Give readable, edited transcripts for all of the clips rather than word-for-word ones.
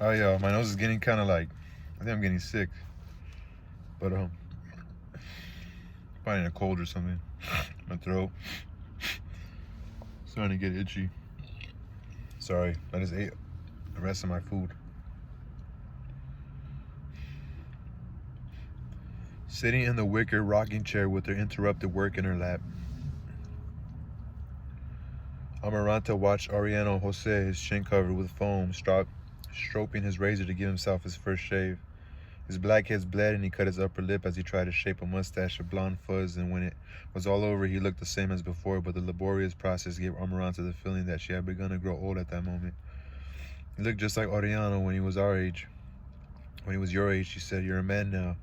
Oh yeah, my nose is getting kind of like, I think I'm getting sick. But finding a cold or something. My throat starting to get itchy. Sorry, I just ate the rest of my food. Sitting in the wicker rocking chair with her interrupted work in her lap, Amaranta watched Aureliano Jose, his chin covered with foam, stroking his razor to give himself his first shave. His black head bled and he cut his upper lip as he tried to shape a mustache of blonde fuzz, and when it was all over he looked the same as before, but the laborious process gave Amaranta the feeling that she had begun to grow old at that moment. He looked just like Aureliano when he was our age. When he was your age, she said, "You're a man now."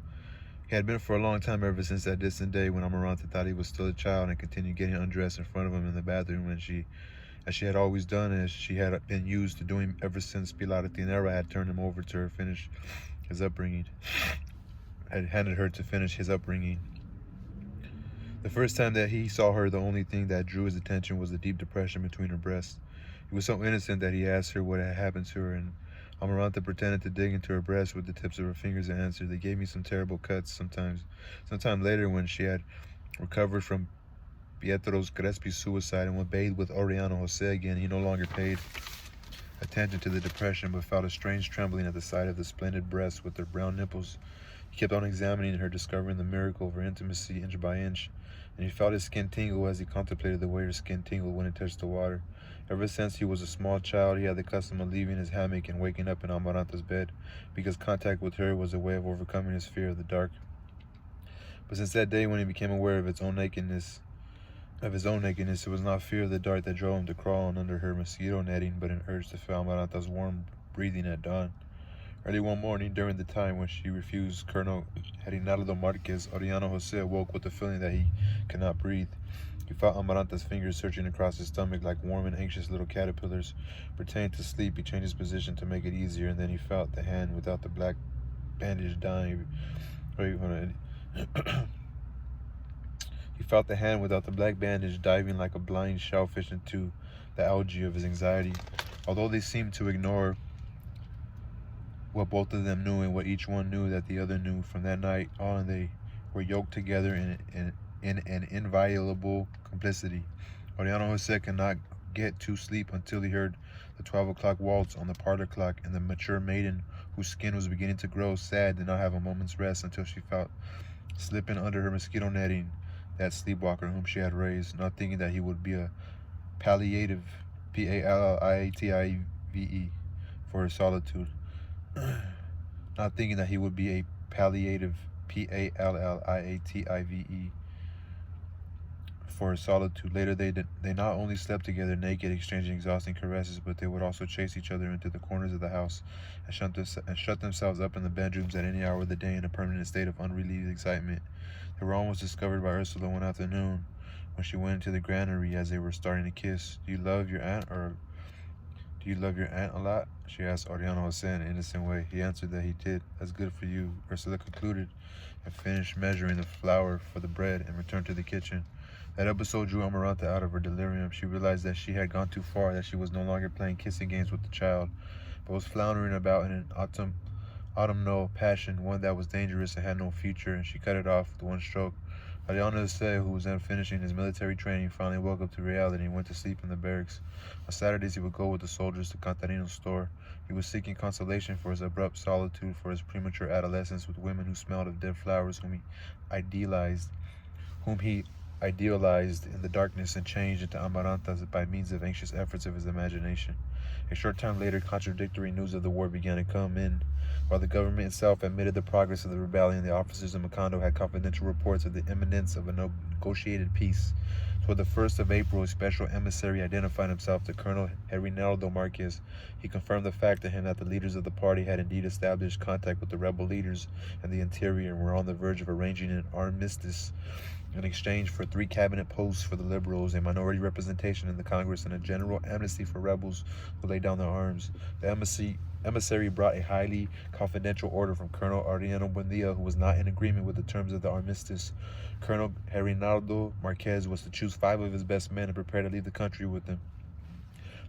He had been for a long time, ever since that distant day when Amaranta thought he was still a child and continued getting undressed in front of him in the bathroom as she had always done, and as she had been used to doing ever since Pilar Tinera had turned him over to her had handed her to finish his upbringing. The first time that he saw her, the only thing that drew his attention was the deep depression between her breasts. He was so innocent that he asked her what had happened to her, and Amaranta pretended to dig into her breast with the tips of her fingers and answered, "They gave me some terrible cuts sometimes." Sometime later, when she had recovered from Pietro's Crespi's suicide and was bathed with Aureliano Jose again, he no longer paid attention to the depression, but felt a strange trembling at the sight of the splendid breasts with their brown nipples. He kept on examining her, discovering the miracle of her intimacy inch by inch, and he felt his skin tingle as he contemplated the way her skin tingled when it touched the water. Ever since he was a small child, he had the custom of leaving his hammock and waking up in Amaranta's bed, because contact with her was a way of overcoming his fear of the dark. But since that day when he became aware of his own nakedness, it was not fear of the dark that drove him to crawl on under her mosquito netting, but an urge to feel Amaranta's warm breathing at dawn. Early one morning, during the time when she refused Colonel Aureliano Marquez, Aureliano Jose awoke with the feeling that he could not breathe. He felt Amaranta's fingers searching across his stomach like warm and anxious little caterpillars. Pretending to sleep, he changed his position to make it easier, and then he felt the hand without the black bandage diving. He felt the hand without the black bandage diving like a blind shellfish into the algae of his anxiety. Although they seemed to ignore what both of them knew and what each one knew that the other knew, from that night on they were yoked together in an inviolable complicity. Aureliano Jose could not get to sleep until he heard the 12 o'clock waltz on the parlor clock, and the mature maiden, whose skin was beginning to grow sad, did not have a moment's rest until she felt slipping under her mosquito netting that sleepwalker whom she had raised, not thinking that he would be a palliative, Palliative, for her solitude. Not thinking that he would be a palliative, Palliative, for her solitude. Later, they not only slept together naked, exchanging exhausting caresses, but they would also chase each other into the corners of the house and shut themselves up in the bedrooms at any hour of the day in a permanent state of unrelieved excitement. They were almost discovered by Ursula one afternoon when she went into the granary as they were starting to kiss. "Do you love your aunt a lot?" she asked Aureliano Jose in an innocent way. He answered that he did. "That's good for you," Ursula concluded, and finished measuring the flour for the bread and returned to the kitchen. That episode drew Amaranta out of her delirium. She realized that she had gone too far, that she was no longer playing kissing games with the child, but was floundering about in an autumnal passion, one that was dangerous and had no future, and she cut it off with one stroke. Aureliano Jose, who was then finishing his military training, finally woke up to reality and went to sleep in the barracks. On Saturdays, he would go with the soldiers to Cantarino's store. He was seeking consolation for his abrupt solitude, for his premature adolescence with women who smelled of dead flowers, whom he idealized in the darkness and changed into Amarantas by means of anxious efforts of his imagination. A short time later, contradictory news of the war began to come in. While the government itself admitted the progress of the rebellion, the officers of Moncada had confidential reports of the imminence of a negotiated peace. Toward the 1st of April, a special emissary identified himself to Colonel Aureliano Marquez. He confirmed the fact to him that the leaders of the party had indeed established contact with the rebel leaders in the interior and were on the verge of arranging an armistice in exchange for 3 cabinet posts for the liberals, a minority representation in the Congress, and a general amnesty for rebels who laid down their arms. The emissary brought a highly confidential order from Colonel Aureliano Buendia, who was not in agreement with the terms of the armistice. Colonel Aureliano Marquez was to choose 5 of his best men and prepare to leave the country with them.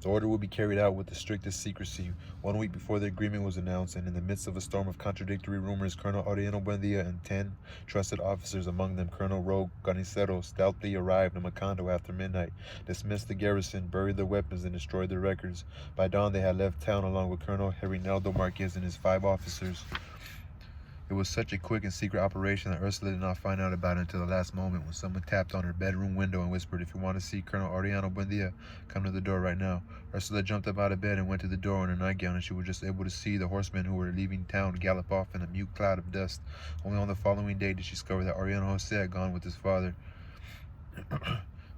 The order would be carried out with the strictest secrecy. 1 week before the agreement was announced, and in the midst of a storm of contradictory rumors, Colonel Aureliano Buendia and 10 trusted officers, among them Colonel Rogue Garnicero, stealthily arrived in Moncada after midnight, dismissed the garrison, buried their weapons, and destroyed their records. By dawn, they had left town along with Colonel Aureliano Marquez and his 5 officers. It was such a quick and secret operation that Ursula did not find out about it until the last moment, when someone tapped on her bedroom window and whispered, "If you want to see Colonel Aureliano Buendia, come to the door right now." Ursula jumped up out of bed and went to the door in her nightgown, and she was just able to see the horsemen who were leaving town gallop off in a mute cloud of dust. Only on the following day did she discover that Aureliano Jose had gone with his father.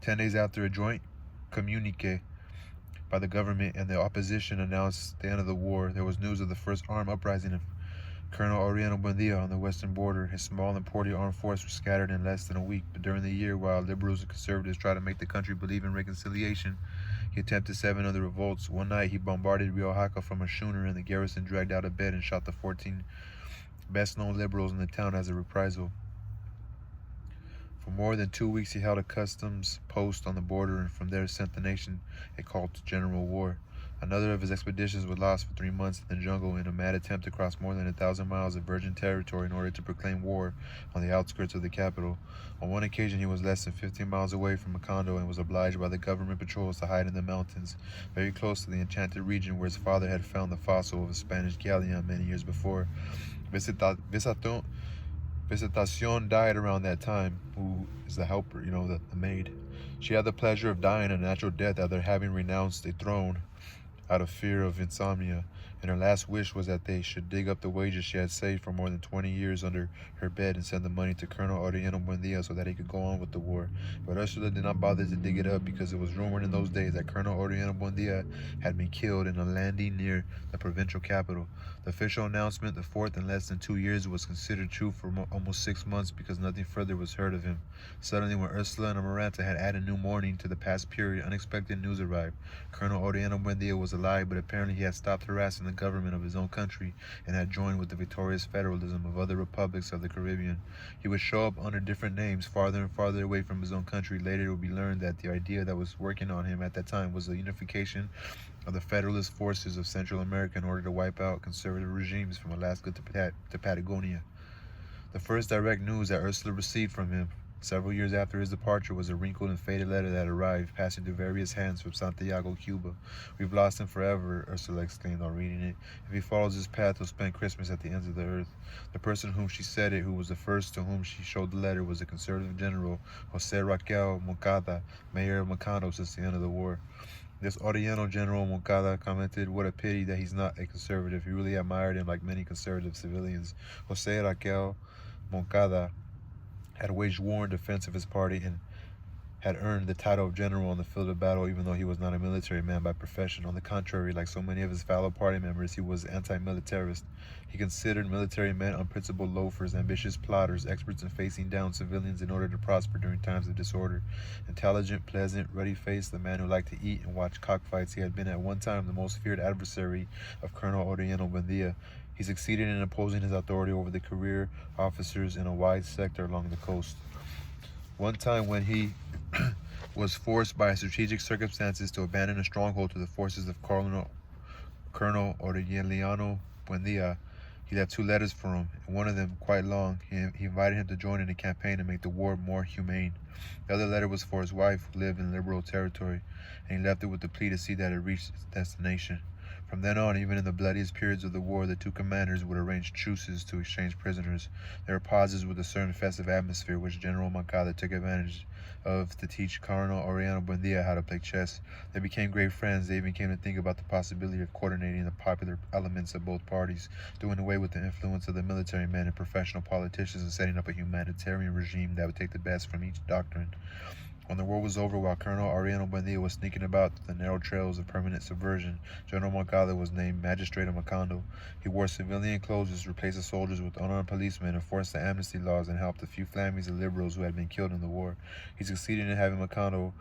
10 days after a joint communique by the government and the opposition announced the end of the war, there was news of the first armed uprising of Colonel Aureliano Buendia on the western border. His small and poorly armed force was scattered in less than a week, but during the year, while liberals and conservatives tried to make the country believe in reconciliation, he attempted 7 other revolts. One night, he bombarded Rio Jaca from a schooner, and the garrison dragged out of bed and shot the 14 best-known liberals in the town as a reprisal. For more than 2 weeks, he held a customs post on the border, and from there sent the nation a call to general war. Another of his expeditions was lost for 3 months in the jungle in a mad attempt to cross more than 1,000 miles of virgin territory in order to proclaim war on the outskirts of the capital. On one occasion, he was less than 15 miles away from Moncada and was obliged by the government patrols to hide in the mountains, very close to the enchanted region where his father had found the fossil of a Spanish galleon many years before. Visitacion died around that time, who is the helper, the maid. She had the pleasure of dying a natural death after having renounced a throne out of fear of insomnia, and her last wish was that they should dig up the wages she had saved for more than 20 years under her bed and send the money to Colonel Aureliano Buendia so that he could go on with the war. But Ursula did not bother to dig it up because it was rumored in those days that Colonel Aureliano Buendia had been killed in a landing near the provincial capital. The official announcement, the 4th in less than 2 years, was considered true for almost 6 months because nothing further was heard of him. Suddenly, when Ursula and Amaranta had added new mourning to the past period, unexpected news arrived. Colonel Aureliano Buendia was alive, but apparently he had stopped harassing the government of his own country and had joined with the victorious federalism of other republics of the Caribbean. He would show up under different names farther and farther away from his own country. Later it would be learned that the idea that was working on him at that time was the unification of the federalist forces of Central America in order to wipe out conservative regimes from Alaska to Patagonia. The first direct news that Ursula received from him several years after his departure was a wrinkled and faded letter that arrived, passing through various hands from Santiago, Cuba. "We've lost him forever," Ursula exclaimed on reading it. "If he follows his path, he'll spend Christmas at the ends of the earth." The person whom she said it, who was the first to whom she showed the letter, was the conservative General Jose Moncada, mayor of Moncada since the end of the war. This Aureliano General Moncada commented, "What a pity that he's not a conservative. He really admired him like many conservative civilians." Jose Moncada had waged war in defense of his party and had earned the title of general on the field of battle, even though he was not a military man by profession. On the contrary, like so many of his fellow party members, he was anti-militarist. He considered military men unprincipled loafers, ambitious plotters, experts in facing down civilians in order to prosper during times of disorder. Intelligent, pleasant, ruddy-faced, the man who liked to eat and watch cockfights, he had been at one time the most feared adversary of Colonel Aureliano Buendia. He succeeded in imposing his authority over the career officers in a wide sector along the coast. One time when he was forced by strategic circumstances to abandon a stronghold to the forces of Colonel Aureliano Buendia, he left 2 letters for him, and one of them, quite long, he invited him to join in a campaign to make the war more humane. The other letter was for his wife, who lived in liberal territory, and he left it with the plea to see that it reached its destination. From then on, even in the bloodiest periods of the war, the 2 commanders would arrange truces to exchange prisoners. There were pauses with a certain festive atmosphere, which General Moncada took advantage of to teach Colonel Aureliano Buendia how to play chess. They became great friends. They even came to think about the possibility of coordinating the popular elements of both parties, doing away with the influence of the military men and professional politicians, and setting up a humanitarian regime that would take the best from each doctrine. When the war was over, while Colonel Aureliano Buendia was sneaking about the narrow trails of permanent subversion, General Moncada was named Magistrate of Moncada. He wore civilian clothes, replaced the soldiers with unarmed policemen, enforced the amnesty laws, and helped a few families of liberals who had been killed in the war. He succeeded in having Moncada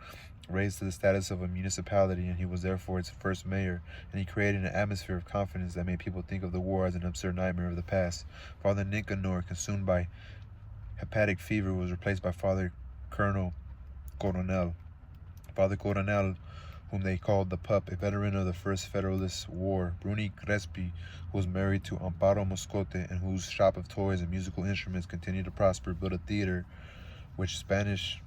raised to the status of a municipality, and he was therefore its first mayor, and he created an atmosphere of confidence that made people think of the war as an absurd nightmare of the past. Father Nicanor, consumed by hepatic fever, was replaced by Father Coronel. Father Coronel whom they called the Pup, a veteran of the First Federalist War, Bruni Crespi, who was married to Amparo Moscote, and whose shop of toys and musical instruments continued to prosper, built a theater which Spanish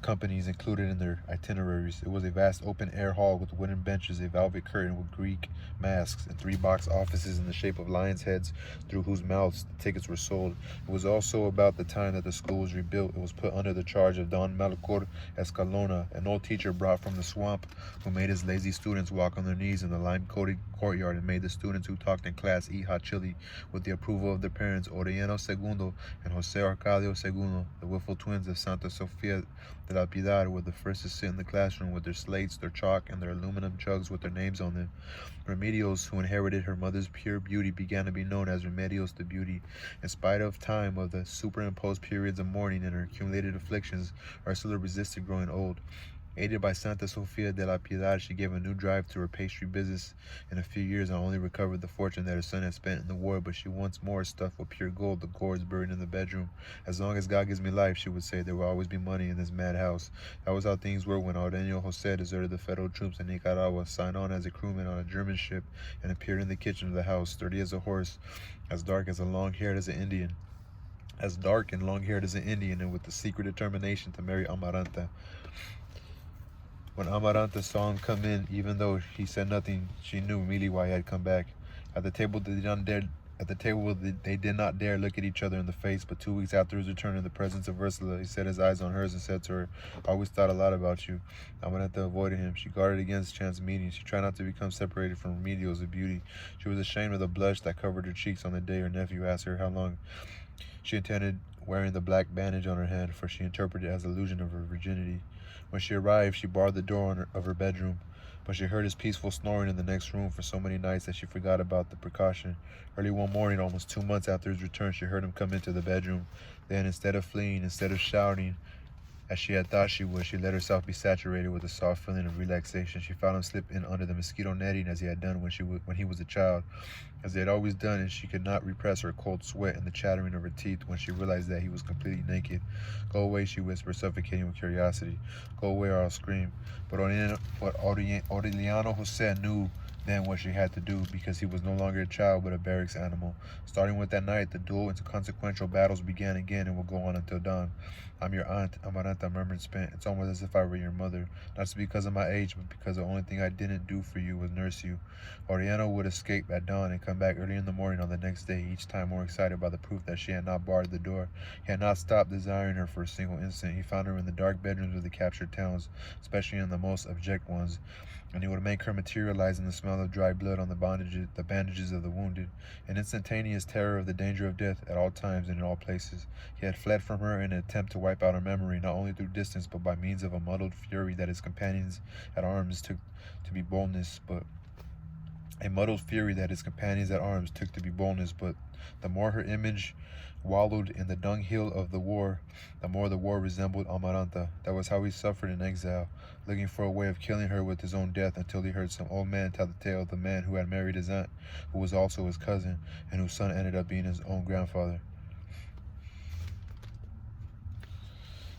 companies included in their itineraries. It was a vast open-air hall with wooden benches, a velvet curtain with Greek masks, and 3-box offices in the shape of lions' heads through whose mouths the tickets were sold. It was also about the time that the school was rebuilt. It was put under the charge of Don Melchor Escalona, an old teacher brought from the swamp who made his lazy students walk on their knees in the lime-coated courtyard and made the students who talked in class eat hot chili with the approval of their parents, Aureliano II and Jose Arcadio II, the Wiffle twins of Santa Sofia de la Piedad, were the first to sit in the classroom with their slates, their chalk, and their aluminum jugs with their names on them. Remedios, who inherited her mother's pure beauty, began to be known as Remedios the Beauty. In spite of time of the superimposed periods of mourning and her accumulated afflictions, Ursula resisted growing old. Aided by Santa Sofia de la Piedad, she gave a new drive to her pastry business. In a few years, not only recovered the fortune that her son had spent in the war, but she once more stuffed with pure gold the gourds buried in the bedroom. As long as God gives me life, she would say, there will always be money in this mad house. That was how things were when Aureliano Jose deserted the federal troops in Nicaragua, signed on as a crewman on a German ship, and appeared in the kitchen of the house, sturdy as a horse, as dark and long-haired as an Indian, and with the secret determination to marry Amaranta. When Amaranta saw him come in, even though he said nothing, she knew immediately why he had come back. At the table, they did not dare look at each other in the face, but 2 weeks after his return in the presence of Ursula, he set his eyes on hers and said to her, I always thought a lot about you. Amaranta avoided him. She guarded against chance meetings. She tried not to become separated from Remedios of beauty. She was ashamed of the blush that covered her cheeks on the day her nephew asked her how long she intended wearing the black bandage on her hand, for she interpreted it as illusion of her virginity. When she arrived, she barred the door of her bedroom, but she heard his peaceful snoring in the next room for so many nights that she forgot about the precaution. Early one morning, almost 2 months after his return, she heard him come into the bedroom. Then, instead of fleeing, instead of shouting, as she had thought she would, she let herself be saturated with a soft feeling of relaxation. She found him slip in under the mosquito netting as he had done when he was a child, as they had always done, and she could not repress her cold sweat and the chattering of her teeth when she realized that he was completely naked. Go away, she whispered, suffocating with curiosity. Go away or I'll scream. But Aureliano Jose knew then what she had to do, because he was no longer a child but a barracks animal. Starting with that night, the dual inconsequential battles began again and will go on until dawn. I'm your aunt, Amaranta murmured, spent. It's almost as if I were your mother, not just because of my age, but because the only thing I didn't do for you was nurse you. Aureliano would escape at dawn and come back early in the morning on the next day, each time more excited by the proof that she had not barred the door. He had not stopped desiring her for a single instant. He found her in the dark bedrooms of the captured towns, especially in the most abject ones, and he would make her materialize in the smell of dry blood on the bandages of the wounded, an instantaneous terror of the danger of death at all times and in all places. He had fled from her in an attempt to wipe out her memory, not only through distance, but by means of a muddled fury that his companions at arms took to be boldness, but the more her image wallowed in the dunghill of the war, the more the war resembled Amaranta. That was how he suffered in exile, looking for a way of killing her with his own death, until he heard some old man tell the tale of the man who had married his aunt, who was also his cousin, and whose son ended up being his own grandfather.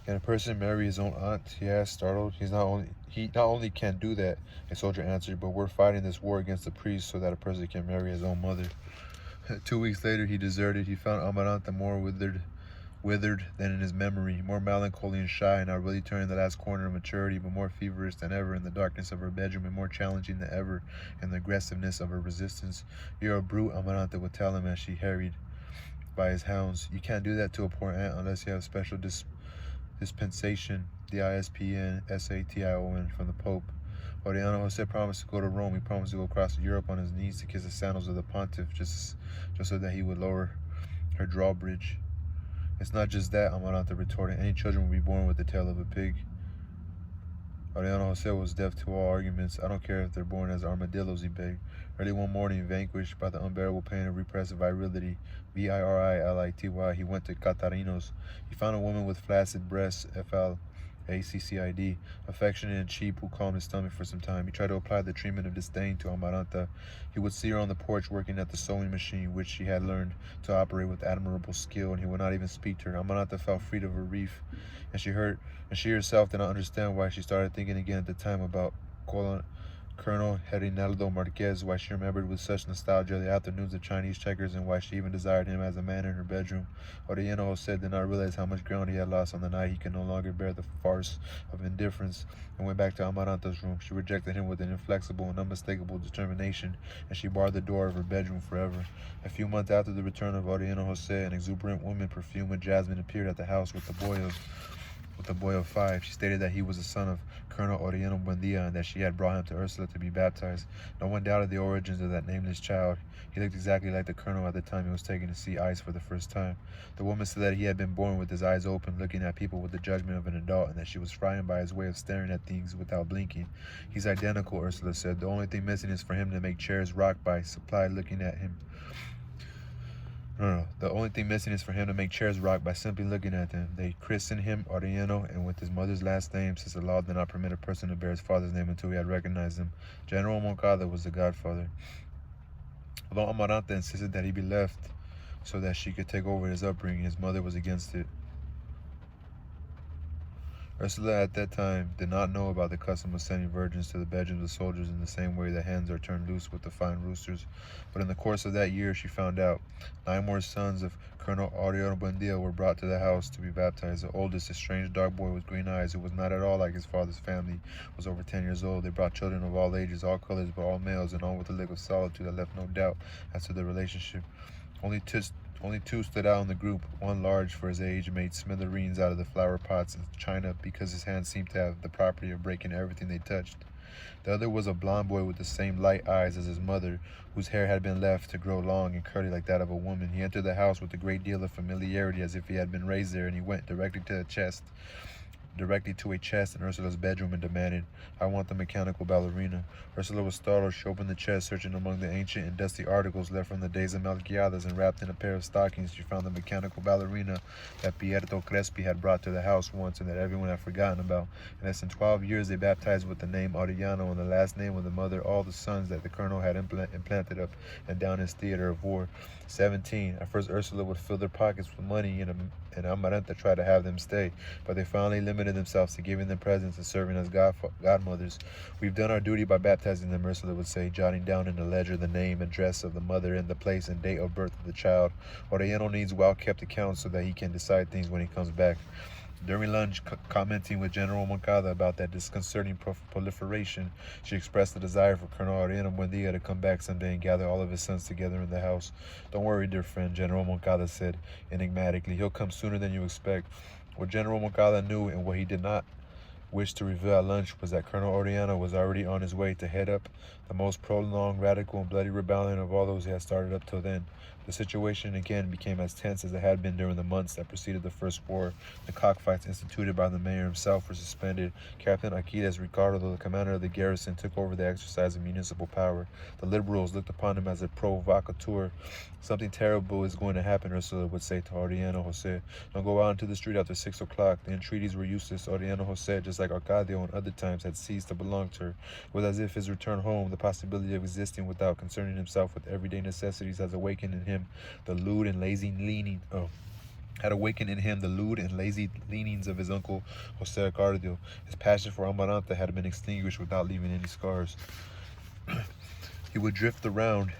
Can a person marry his own aunt? He asked, startled. He not only can do that, a soldier answered, but we're fighting this war against the priests so that a person can marry his own mother. 2 weeks later, he deserted. He found Amaranta more withered than in his memory, more melancholy and shy, not really turning the last corner of maturity, but more feverish than ever in the darkness of her bedroom, and more challenging than ever in the aggressiveness of her resistance. You're a brute, Amaranta would tell him as she harried by his hounds. You can't do that to a poor aunt unless you have special dispensation, dispensation from the Pope. Aureliano Jose promised to go to Rome. He promised to go across Europe on his knees to kiss the sandals of the pontiff, just so that he would lower her drawbridge. It's not just that, Amaranta retorted. Any children will be born with the tail of a pig. Aureliano Jose was deaf to all arguments. I don't care if they're born as armadillos, he begged. Early one morning, vanquished by the unbearable pain of repressed virility, virility, he went to Catarino's. He found a woman with flaccid breasts, FLACCID, affectionate and cheap, who calmed his stomach for some time. He tried to apply the treatment of disdain to Amaranta. He would see her on the porch working at the sewing machine, which she had learned to operate with admirable skill, and he would not even speak to her. Amaranta felt freed of her reef, and she herself did not understand why. She started thinking again at the time about Colonel Aureliano Marquez, why she remembered with such nostalgia the afternoons of Chinese checkers, and why she even desired him as a man in her bedroom. Aureliano Jose did not realize how much ground he had lost on the night he could no longer bear the farce of indifference, and went back to Amaranta's room. She rejected him with an inflexible and unmistakable determination, and she barred the door of her bedroom forever. A few months after the return of Aureliano Jose, an exuberant woman perfumed with jasmine appeared at the house with a boy of 5. She stated that he was the son of Colonel Aureliano Buendia and that she had brought him to Ursula to be baptized. No one doubted the origins of that nameless child. He looked exactly like the colonel at the time he was taken to see ice for the first time. The woman said that he had been born with his eyes open, looking at people with the judgment of an adult, and that she was frightened by his way of staring at things without blinking. He's identical, Ursula said. The only thing missing is for him to make chairs rock by supply looking at him. No. The only thing missing is for him to make chairs rock by simply looking at them. They christened him Aureliano, and with his mother's last name, since the law did not permit a person to bear his father's name until he had recognized him. General Moncada was the godfather. Although Amaranta insisted that he be left so that she could take over his upbringing, his mother was against it. Ursula at that time did not know about the custom of sending virgins to the bedrooms of soldiers in the same way that hens are turned loose with the fine roosters. But in the course of that year, she found out. 9 more sons of Colonel Aureliano Buendia were brought to the house to be baptized. The oldest, a strange dark boy with green eyes who was not at all like his father's family, was over 10 years old. They brought children of all ages, all colors, but all males, and all with a look of solitude that left no doubt as to their relationship. Only two stood out in the group. One, large for his age, made smithereens out of the flower pots and china because his hands seemed to have the property of breaking everything they touched. The other was a blond boy with the same light eyes as his mother, whose hair had been left to grow long and curly like that of a woman. He entered the house with a great deal of familiarity, as if he had been raised there, and he went directly to a chest in Ursula's bedroom and demanded, "I want the mechanical ballerina." Ursula was startled. She opened the chest, searching among the ancient and dusty articles left from the days of Melquiades, and wrapped in a pair of stockings she found the mechanical ballerina that Pietro Crespi had brought to the house once and that everyone had forgotten about. In less than 12 years they baptized with the name Aureliano and the last name of the mother all the sons that the colonel had implanted up and down his theater of war. 17. At first Ursula would fill their pockets with money, and Amaranta tried to have them stay, but they finally limited themselves to giving them presents and serving as godmothers. "We've done our duty by baptizing them," Ursula would say, jotting down in a ledger the name, address of the mother, and the place and date of birth of the child. Aureliano needs well-kept accounts so that he can decide things when he comes back. During lunch, commenting with General Moncada about that disconcerting proliferation, she expressed the desire for Colonel Aureliano Buendia to come back someday and gather all of his sons together in the house. "Don't worry, dear friend," General Moncada said enigmatically. "He'll come sooner than you expect." What General Moncada knew and what he did not wish to reveal at lunch was that Colonel Aureliano was already on his way to head up the most prolonged, radical, and bloody rebellion of all those he had started up till then. The situation again became as tense as it had been during the months that preceded the first war. The cockfights instituted by the mayor himself were suspended. Captain Alcides Ricardo, the commander of the garrison, took over the exercise of municipal power. The liberals looked upon him as a provocateur. "Something terrible is going to happen," Ursula would say to Aureliano Jose. "Don't go out into the street after 6 o'clock. The entreaties were useless." Aureliano Jose, just like Arcadio and other times, had ceased to belong to her. It was as if his return home, the possibility of existing without concerning himself with everyday necessities, had awakened in him the lewd and lazy leanings of his uncle Jose Arcadio. His passion for Amaranta had been extinguished without leaving any scars. He would drift around,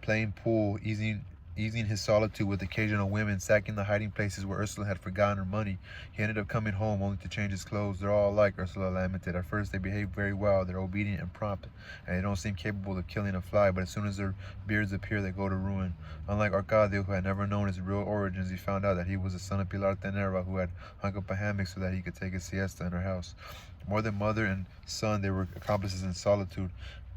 playing pool, easing his solitude with occasional women, sacking the hiding places where Ursula had forgotten her money. He ended up coming home only to change his clothes. "They're all alike," Ursula lamented. "At first they behave very well, they're obedient and prompt, and they don't seem capable of killing a fly, but as soon as their beards appear they go to ruin." Unlike Arcadio, who had never known his real origins, he found out that he was the son of Pilar Tenera, who had hung up a hammock so that he could take a siesta in her house. More than mother and son, they were accomplices in solitude.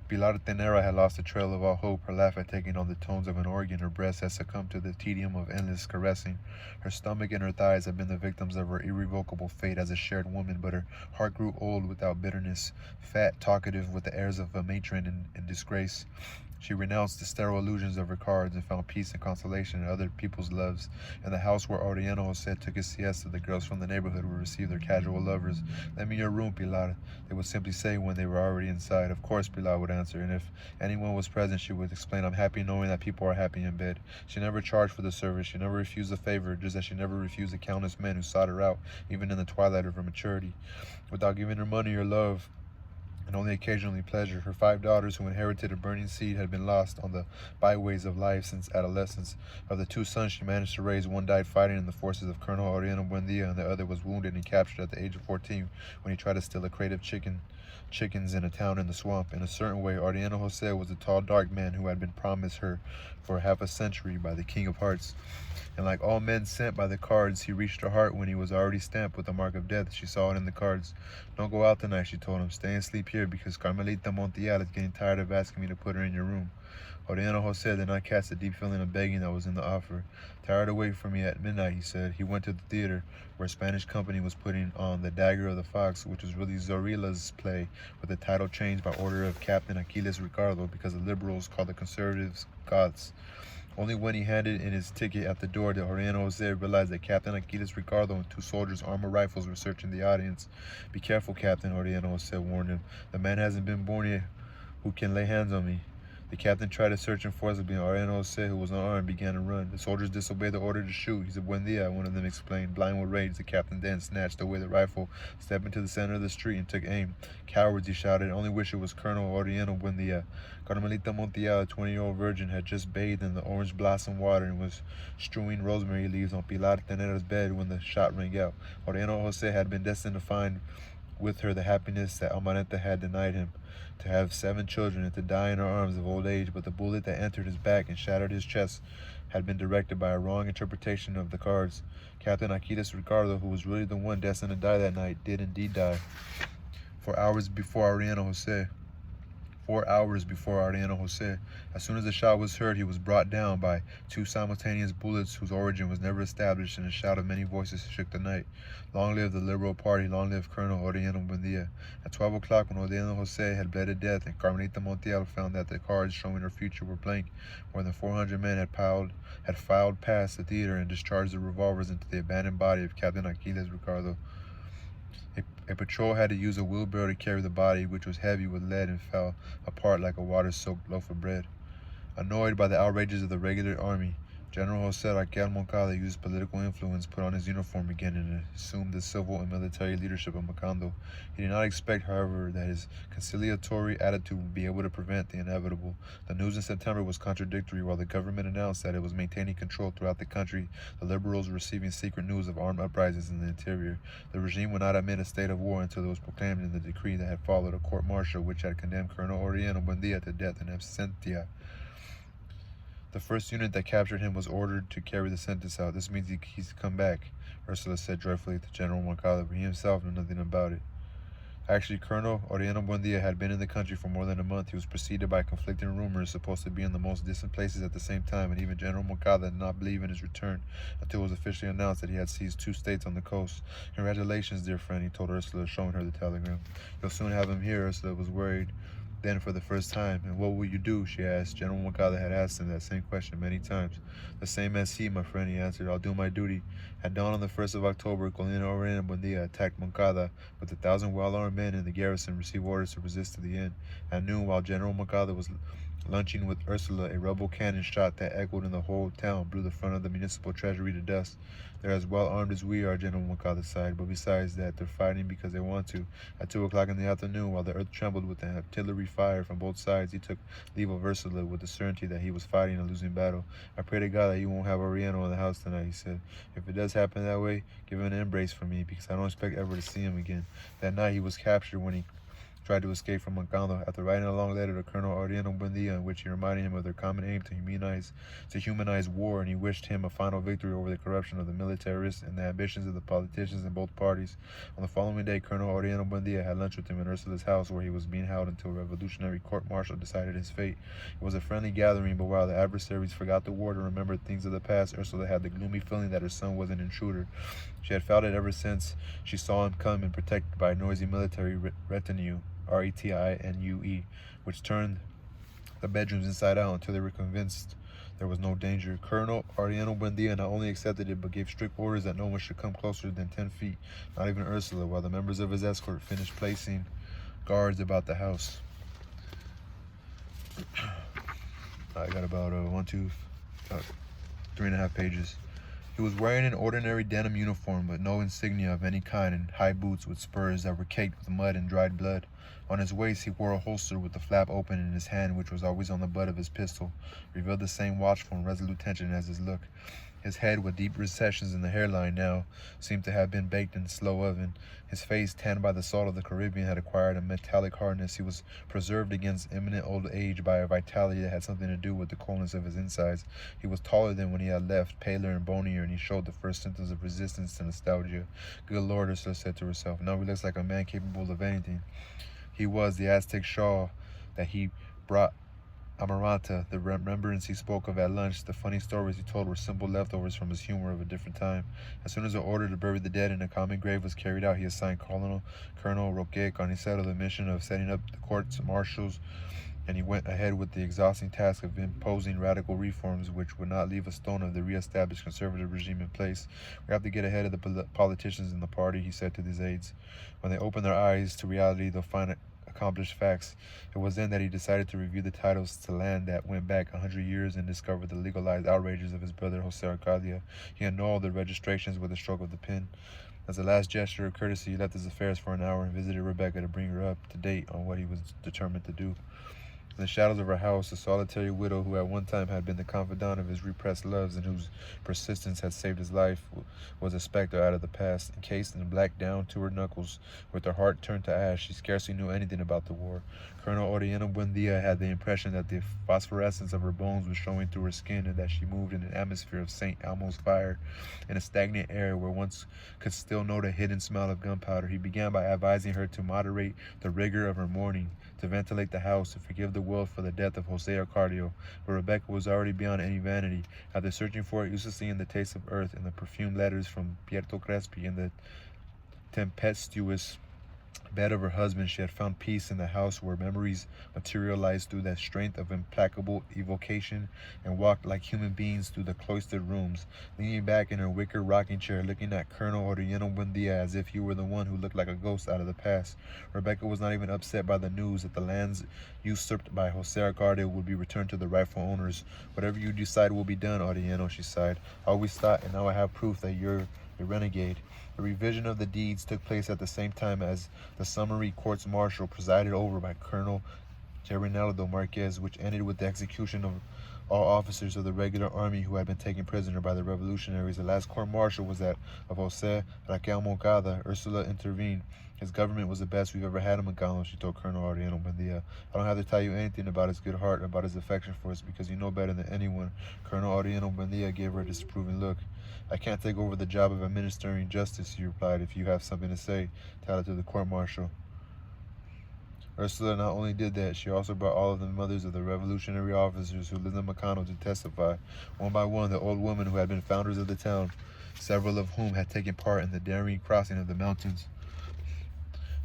Pilar Tenera had lost the trail of all hope. Her laugh had taken on the tones of an organ. Her breast had succumbed to the tedium of endless caressing. Her stomach and her thighs had been the victims of her irrevocable fate as a shared woman, but her heart grew old without bitterness, fat, talkative, with the airs of a matron in disgrace. She renounced the sterile illusions of her cards and found peace and consolation in other people's loves. In the house where Aureliano Jose took his siesta, the girls from the neighborhood would receive their casual lovers. "Let me your room, Pilar," they would simply say when they were already inside. "Of course," Pilar would answer, and if anyone was present, she would explain, "I'm happy knowing that people are happy in bed." She never charged for the service. She never refused a favor, just as she never refused the countless men who sought her out, even in the twilight of her maturity. Without giving her money or love, and only occasionally pleasure. Her 5 daughters, who inherited a burning seed, had been lost on the byways of life since adolescence. Of the 2 sons she managed to raise, one died fighting in the forces of Colonel Aureliano Buendia, and the other was wounded and captured at the age of 14 when he tried to steal a crate of chickens in a town in the swamp. In a certain way, Aureliano Jose was the tall, dark man who had been promised her for half a century by the King of Hearts. And like all men sent by the cards, he reached her heart when he was already stamped with the mark of death. She saw it in the cards. "Don't go out tonight," she told him. "Stay and sleep here because Carmelita Montiel is getting tired of asking me to put her in your room." Aureliano Jose did not cast the deep feeling of begging that was in the offer. "Tired of waiting for me at midnight," he said. He went to the theater, where a Spanish company was putting on The Dagger of the Fox, which was really Zorrilla's play, with the title changed by order of Captain Aquiles Ricardo because the liberals called the conservatives Goths. Only when he handed in his ticket at the door did Aureliano Jose realize that Captain Aquiles Ricardo and 2 soldiers armed with rifles were searching the audience. "Be careful, Captain," Aureliano Jose warned him. "The man hasn't been born yet who can lay hands on me." The captain tried to search him forcibly, and Aureliano Jose, who was unarmed, began to run. The soldiers disobeyed the order to shoot. "He's a Buendia," one of them explained. Blind with rage, the captain then snatched away the rifle, stepped into the center of the street, and took aim. "Cowards," he shouted. "I only wish it was Colonel Aureliano Buendia." Carmelita Montiel, a 20-year-old virgin, had just bathed in the orange blossom water and was strewing rosemary leaves on Pilar Tenera's bed when the shot rang out. Aureliano Jose had been destined to find with her the happiness that Amaranta had denied him, to have 7 children and to die in her arms of old age, but the bullet that entered his back and shattered his chest had been directed by a wrong interpretation of the cards. Captain Aquiles Ricardo, who was really the one destined to die that night, did indeed die. 4 hours before Aureliano Jose. As soon as the shot was heard, he was brought down by 2 simultaneous bullets whose origin was never established, and a shout of many voices shook the night. "Long live the Liberal Party, long live Colonel Aureliano Buendia." At 12 o'clock, when Aureliano Jose had bled to death and Carmelita Montiel found that the cards showing her future were blank, more than 400 men had filed past the theater and discharged their revolvers into the abandoned body of Captain Aquiles Ricardo. A patrol had to use a wheelbarrow to carry the body, which was heavy with lead and fell apart like a water-soaked loaf of bread. Annoyed by the outrages of the regular army, General Jose Moncada used political influence, put on his uniform again, and assumed the civil and military leadership of Macondo. He did not expect, however, that his conciliatory attitude would be able to prevent the inevitable. The news in September was contradictory. While the government announced that it was maintaining control throughout the country, the liberals were receiving secret news of armed uprisings in the interior. The regime would not admit a state of war until it was proclaimed in the decree that had followed a court-martial which had condemned Colonel Aureliano Buendia to death in absentia. The first unit that captured him was ordered to carry the sentence out. "This means he's come back," Ursula said joyfully to General Moncada, but he himself knew nothing about it. Actually, Colonel Aureliano Buendia had been in the country for more than a month. He was preceded by conflicting rumors, supposed to be in the most distant places at the same time, and even General Moncada did not believe in his return until it was officially announced that he had seized 2 states on the coast. "Congratulations, dear friend," he told Ursula, showing her the telegram. "You'll soon have him here." Ursula was worried then for the first time. "And what will you do?" she asked. General Moncada had asked him that same question many times. "The same as he, my friend," he answered. "I'll do my duty." At dawn on the 1st of October, Colonel Aureliano Buendia attacked Moncada with 1,000 well-armed men in the garrison, received orders to resist to the end. At noon, while General Moncada was lunching with Ursula, a rebel cannon shot that echoed in the whole town blew the front of the municipal treasury to dust. "They're as well armed as we are," General Moncada sighed, "but besides that, they're fighting because they want to." At 2 o'clock in the afternoon, while the earth trembled with the artillery fire from both sides, he took leave of Ursula with the certainty that he was fighting a losing battle. "I pray to God that you won't have Aureliano in the house tonight," he said. "If it does happen that way, give him an embrace for me, because I don't expect ever to see him again." That night he was captured when he tried to escape from Moncada. After writing a long letter to Colonel Aureliano Buendia in which he reminded him of their common aim to humanize war, and he wished him a final victory over the corruption of the militarists and the ambitions of the politicians in both parties. On the following day, Colonel Aureliano Buendia had lunch with him in Ursula's house, where he was being held until a revolutionary court-martial decided his fate. It was a friendly gathering, but while the adversaries forgot the war to remember things of the past, Ursula had the gloomy feeling that her son was an intruder. She had felt it ever since she saw him come and protected by a noisy military retinue, RETINUE, which turned the bedrooms inside out until they were convinced there was no danger. Colonel Aureliano Buendia not only accepted it, but gave strict orders that no one should come closer than 10 feet, not even Ursula, while the members of his escort finished placing guards about the house. I got about 3.5 pages. He was wearing an ordinary denim uniform with no insignia of any kind and high boots with spurs that were caked with mud and dried blood. On his waist he wore a holster with the flap open, and his hand, which was always on the butt of his pistol, revealed the same watchful and resolute tension as his look. His head, with deep recessions in the hairline now, seemed to have been baked in a slow oven. His face, tanned by the salt of the Caribbean, had acquired a metallic hardness. He was preserved against imminent old age by a vitality that had something to do with the coldness of his insides. He was taller than when he had left, paler and bonier, and he showed the first symptoms of resistance to nostalgia. Good Lord, Ursula said to herself. Now he looks like a man capable of anything. He was the Aztec shawl that he brought Amaranta, the remembrance he spoke of at lunch, the funny stories he told were simple leftovers from his humor of a different time. As soon as the order to bury the dead in a common grave was carried out, he assigned Colonel Roque Carnicero the mission of setting up the courts martials, and he went ahead with the exhausting task of imposing radical reforms which would not leave a stone of the re-established conservative regime in place. We have to get ahead of the politicians in the party, he said to his aides. When they open their eyes to reality, they'll find accomplished facts. It was then that he decided to review the titles to land that went back 100 years and discover the legalized outrages of his brother Jose Arcadia. He annulled the registrations with a stroke of the pen. As a last gesture of courtesy, he left his affairs for an hour and visited Rebecca to bring her up to date on what he was determined to do. In the shadows of her house, a solitary widow who at one time had been the confidant of his repressed loves and whose persistence had saved his life was a specter out of the past. Encased in black down to her knuckles, with her heart turned to ash, she scarcely knew anything about the war. Colonel Aureliano Buendia had the impression that the phosphorescence of her bones was showing through her skin, and that she moved in an atmosphere of St. Elmo's fire, in a stagnant air where one could still note a hidden smell of gunpowder. He began by advising her to moderate the rigor of her mourning, to ventilate the house, to forgive the world for the death of Jose Arcadio, but Rebecca was already beyond any vanity. After searching for it uselessly in the taste of earth, in the perfumed letters from Pierto Crespi, in the tempestuous bed of her husband, she had found peace in the house where memories materialized through that strength of implacable evocation and walked like human beings through the cloistered rooms. Leaning back in her wicker rocking chair, looking at Colonel Aureliano Buendia as if he were the one who looked like a ghost out of the past, Rebecca was not even upset by the news that the lands usurped by Jose Arcadio would be returned to the rightful owners. Whatever you decide will be done, Aureliano, she sighed. I always thought, and now I have proof, that you're a renegade. A revision of the deeds took place at the same time as the summary courts-martial presided over by Colonel General Marquez, which ended with the execution of all officers of the regular army who had been taken prisoner by the revolutionaries. The last court-martial was that of Jose Raquel Moncada. Ursula intervened. His government was the best we've ever had in Moncada, she told Colonel Aureliano Buendia. I don't have to tell you anything about his good heart, about his affection for us, because you know better than anyone. Colonel Aureliano Buendia gave her a disapproving look. I can't take over the job of administering justice, he replied. If you have something to say, tell it to the court-martial. Ursula not only did that, she also brought all of the mothers of the revolutionary officers who lived in Moncada to testify. One by one, the old women who had been founders of the town, several of whom had taken part in the daring crossing of the mountains,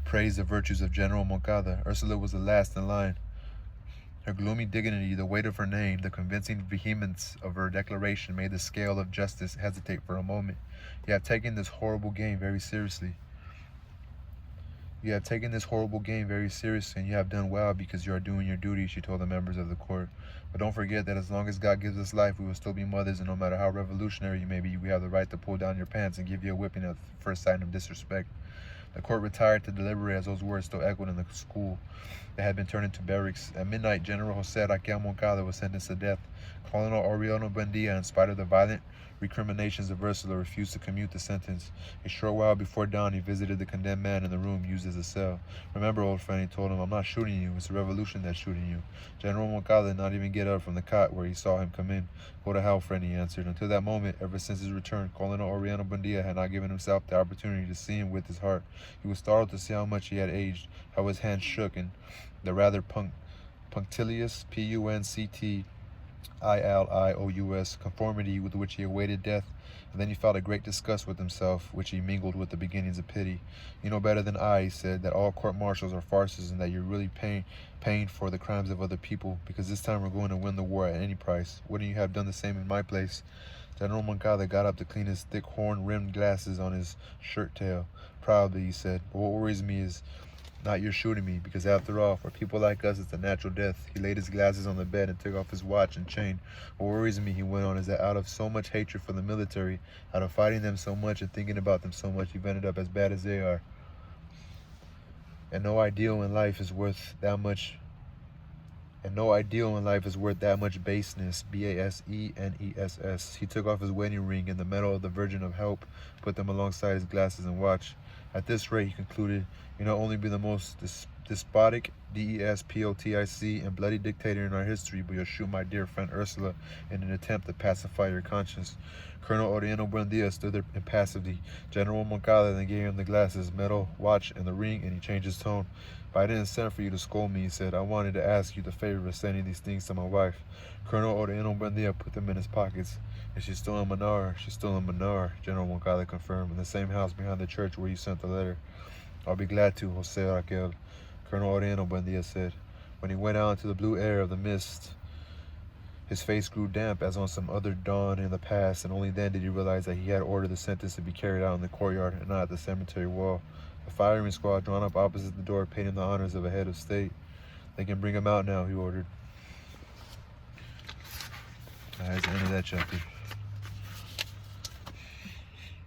praised the virtues of General Moncada. Ursula was the last in line. Her gloomy dignity, the weight of her name, the convincing vehemence of her declaration made the scale of justice hesitate for a moment. You have taken this horrible game very seriously. You have taken this horrible game very seriously, and you have done well, because you are doing your duty, she told the members of the court. But don't forget that as long as God gives us life, we will still be mothers, and no matter how revolutionary you may be, we have the right to pull down your pants and give you a whipping at the first sign of disrespect. The court retired to deliberate as those words still echoed in the school that had been turned into barracks. At midnight, General Jose Raquel Moncada was sentenced to death. Colonel Aureliano Buendia, in spite of the violent recriminations of Ursula, refused to commute the sentence. A short while before dawn, he visited the condemned man in the room used as a cell. Remember, old friend, he told him, I'm not shooting you. It's the revolution that's shooting you. General Moncada did not even get up from the cot where he saw him come in. Go to hell, friend, he answered. Until that moment, ever since his return, Colonel Aureliano Buendia had not given himself the opportunity to see him with his heart. He was startled to see how much he had aged, how his hands shook, and the rather punctilious punctilious conformity with which he awaited death, and then he felt a great disgust with himself, which he mingled with the beginnings of pity. You know better than I, he said, that all court-martials are farces, and that you're really paying for the crimes of other people, because this time we're going to win the war at any price. Wouldn't you have done the same in my place? General Moncada got up to clean his thick horn-rimmed glasses on his shirt tail. Proudly, he said, but what worries me is Not you're shooting me, because after all, for people like us, it's a natural death. He laid his glasses on the bed and took off his watch and chain. What worries me, he went on, is that out of so much hatred for the military, out of fighting them so much and thinking about them so much, you've ended up as bad as they are. And no ideal in life is worth that much. And no ideal in life is worth that much baseness. Baseness. He took off his wedding ring and the medal of the Virgin of Help, put them alongside his glasses and watch. At this rate, he concluded, you'll not only be the most despotic, despotic, and bloody dictator in our history, but you'll shoot my dear friend Ursula in an attempt to pacify your conscience. Colonel Aureliano Buendia stood there impassively. General Moncada then gave him the glasses, medal, watch, and the ring, and he changed his tone. But I didn't send for you to scold me, he said. I wanted to ask you the favor of sending these things to my wife. Colonel Aureliano Buendia put them in his pockets. And she's still in Manar. She's still in Manar, General Moncada confirmed, in the same house behind the church where you sent the letter. I'll be glad to, Jose Raquel, Colonel Aureliano Buendia said. When he went out into the blue air of the mist, his face grew damp as on some other dawn in the past, and only then did he realize that he had ordered the sentence to be carried out in the courtyard and not at the cemetery wall. The firing squad drawn up opposite the door paid him the honors of a head of state. They can bring him out now, he ordered. That's the end of that chapter.